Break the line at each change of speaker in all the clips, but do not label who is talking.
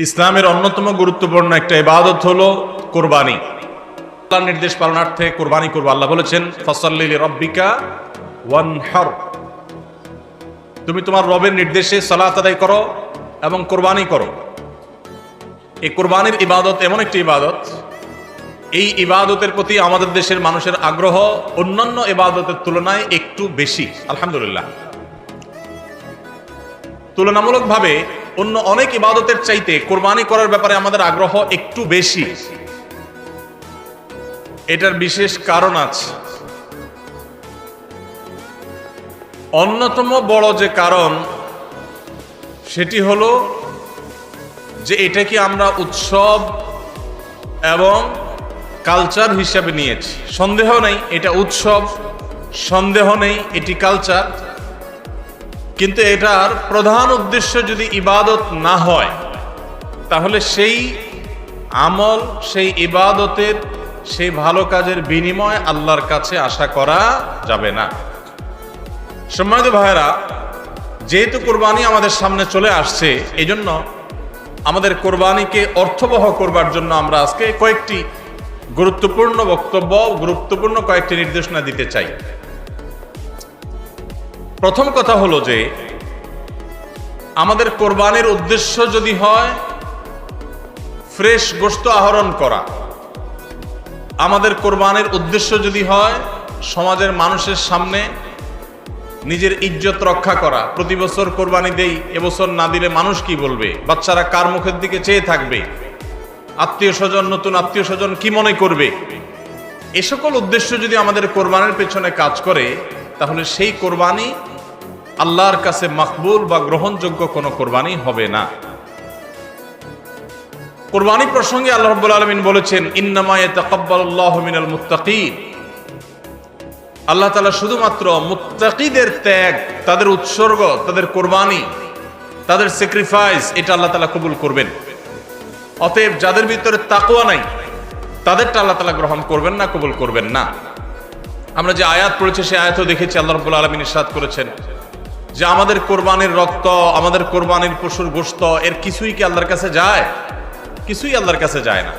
ইসলামের অন্যতম গুরুত্বপূর্ণ একটা ইবাদত হলো কুরবানি। আল্লাহর নির্দেশ পালনার্থে কুরবানি করব। আল্লাহ বলেছেন ফাসাল্লি লিরাব্বিকা ওয়ানহার, তুমি তোমার রবের নির্দেশে সালাত আদায় করো এবং কুরবানি করো। এই কুরবানির ইবাদত এমন একটি ইবাদত, এই ইবাদতের প্রতি আমাদের দেশের মানুষের আগ্রহ অন্যান্য ইবাদতের তুলনায় একটু বেশি। আলহামদুলিল্লাহ, তুলনামূলকভাবে অন্য অনেক ইবাদতের চাইতে কুরবানি করার ব্যাপারে আমাদের আগ্রহ একটু বেশি। এটার বিশেষ কারণ আছে। অন্যতম বড় যে কারণ সেটি হলো যে এটাকে আমরা উৎসব এবং কালচার হিসাবে নিয়েছি। সন্দেহ নেই এটা উৎসব, সন্দেহ নেই এটি কালচার, কিন্তু এটার প্রধান উদ্দেশ্য যদি ইবাদত না হয় তাহলে সেই আমল, সেই ইবাদতের, সেই ভালো কাজের বিনিময় আল্লাহর কাছে আশা করা যাবে না। সম্মানিত ভাইয়েরা, যেহেতু কোরবানি আমাদের সামনে চলে আসছে, এই জন্য আমাদের কোরবানিকে অর্থবহ করবার জন্য আমরা আজকে কয়েকটি গুরুত্বপূর্ণ বক্তব্য, গুরুত্বপূর্ণ কয়েকটি নির্দেশনা দিতে চাই। প্রথম কথা হলো যে আমাদের কোরবানির উদ্দেশ্য যদি হয় ফ্রেশ গোশত আহরণ করা, আমাদের কোরবানির উদ্দেশ্য যদি হয় সমাজের মানুষের সামনে নিজের ইজ্জত রক্ষা করা, প্রতি বছর কোরবানি দেই, এবছর না দিলে মানুষ কি বলবে, বাচ্চারা কার মুখের দিকে চেয়ে থাকবে, আত্মীয় স্বজন, নতুন আত্মীয় স্বজন কি মনে করবে, এ সকল উদ্দেশ্য যদি আমাদের কোরবানির পেছনে কাজ করে তাহলে সেই কোরবানি আল্লাহর কাছে মাকবুল বা গ্রহণযোগ্য কোনো কোরবানি হবে না। কোরবানি প্রসঙ্গে আল্লাহ রাব্বুল আলামিন বলেছেন ইন্নামা ইয়াতাকাব্বালুল্লাহু মিনাল মুত্তাকিন, আল্লাহ তাআলা শুধুমাত্র মুত্তাকিদের ত্যাগ, তাদের উৎসর্গ, তাদের কোরবানি, তাদের স্যাক্রিফাইস, এটা আল্লাহ তাআলা কবুল করবেন। অতএব যাদের ভিতরে তাকওয়া নাই তাদেরটা আল্লাহ তাআলা গ্রহণ করবেন না, কবুল করবেন না। আমরা যে আয়াত পড়েছি সেই আয়াতও দেখেছি, আল্লাহ রাব্বুল আলামিন ইরশাদ করেছেন যে আমাদের কোরবানির রক্ত, আমাদের কোরবানির পশুর গোশত, এর কিছুই কি আল্লাহর কাছে যায়? কিছুই আল্লাহর কাছে যায় না।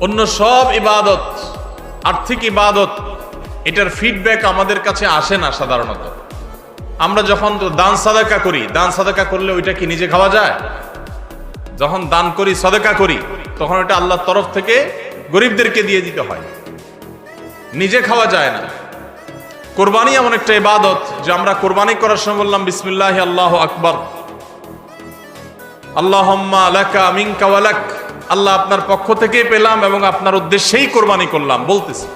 অন্য সব ইবাদত, আর্থিক ইবাদত, এটার ফিডব্যাক আমাদের কাছে আসে না সাধারণত। আমরা যখন দান সাদাকা করি, দান সাদাকা করলে ওইটা কি নিজে খাওয়া যায়? যখন দান করি, সাদাকা করি, তখন এটা আল্লাহর তরফ থেকে গরিবদেরকে দিয়ে দিতে হয়, নিজে খাওয়া যায় না। কোরবানি এমন একটা ইবাদত যে আমরা কোরবানি করার সময় বললাম বিসমিল্লাহি আল্লাহু আকবার, আল্লাহুম্মা লাকা মিনকা ওয়া লাক, আল্লাহ আপনার পক্ষ থেকেই পেলাম এবং আপনার উদ্দেশ্যেই কোরবানি করলাম বলতেছি।